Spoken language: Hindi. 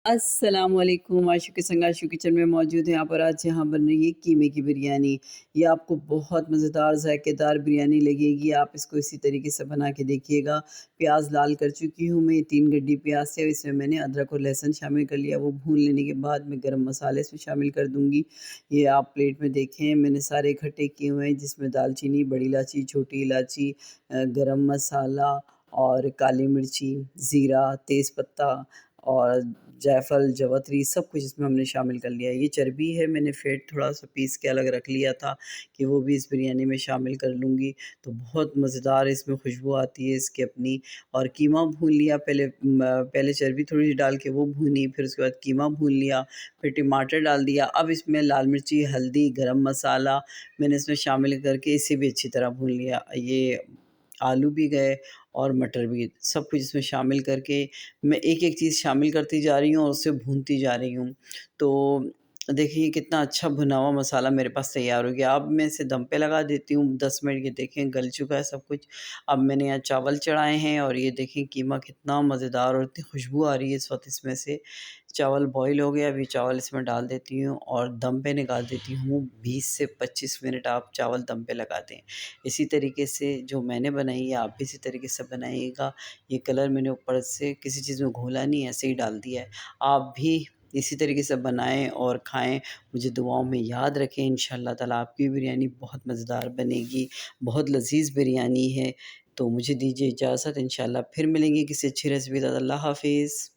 अस्सलामुअलैकुम, आशू के संग आशू किचन में मौजूद हैं। यहाँ पर आज यहाँ बन रही है कीमे की बिरयानी। ये आपको बहुत मज़ेदार ज़ायकेदार बिरयानी लगेगी। आप इसको इसी तरीके से बना के देखिएगा। प्याज़ लाल कर चुकी हूँ मैं, 3 गड्डी प्याज़ से इसमें मैंने अदरक और लहसुन शामिल कर लिया। वो भून लेने के बाद मैं गरम मसाले इसमें शामिल कर दूँगी। ये आप प्लेट में देखें, मैंने सारे इकट्ठे किए हुए हैं, जिसमें दालचीनी, बड़ी इलायची, छोटी इलायची, गरम मसाला और काली मिर्ची, ज़ीरा, तेज़पत्ता और जायफ़ल, जावित्री सब कुछ इसमें हमने शामिल कर लिया है। ये चर्बी है, मैंने फेट थोड़ा-सा पीस के अलग रख लिया था कि वो भी इस बिरयानी में शामिल कर लूँगी, तो बहुत मज़ेदार इसमें खुशबू आती है इसकी अपनी। और कीमा भून लिया पहले चर्बी थोड़ी-सी डाल के वो भूनी, फिर उसके बाद कीमा भून लिया, फिर टमाटर डाल दिया। अब इसमें लाल मिर्ची, हल्दी, गरम मसाला मैंने इसमें शामिल करके इसे भी अच्छी तरह भून लिया। ये आलू भी गए और मटर भी, सब कुछ इसमें शामिल करके मैं एक-एक चीज़ शामिल करती जा रही हूँ और उसे भूनती जा रही हूँ। तो देखिए कितना अच्छा भुना हुआ मसाला मेरे पास तैयार हो गया। अब मैं इसे दम पे लगा देती हूँ 10 मिनट, ये देखें गल चुका है सब कुछ। अब मैंने यहाँ चावल चढ़ाए हैं और ये देखें कीमा कितना मज़ेदार और इतनी खुशबू आ रही है इस वक़्त इसमें से। चावल बॉयल हो गया, अभी चावल इसमें डाल देती हूँ और दम पे निकाल देती हूँ। 20 से 25 मिनट आप चावल दम पे लगा दें। इसी तरीके से जो मैंने बनाई है आप भी इसी तरीके से बनाइएगा। ये कलर मैंने ऊपर से किसी चीज़ में घोला नहीं, ऐसे ही डाल दिया है। आप भी इसी तरीके से बनाएँ और खाएँ। मुझे दुआओं में याद रखें। इंशाअल्लाह ताला आपकी बिरयानी बहुत मज़ेदार बनेगी, बहुत लज़ीज़ बिरयानी है। तो मुझे दीजिए इजाज़त, इंशाअल्लाह फिर मिलेंगे किसी अच्छी रेसिपी के साथ। अल्लाह हाफ़िज़।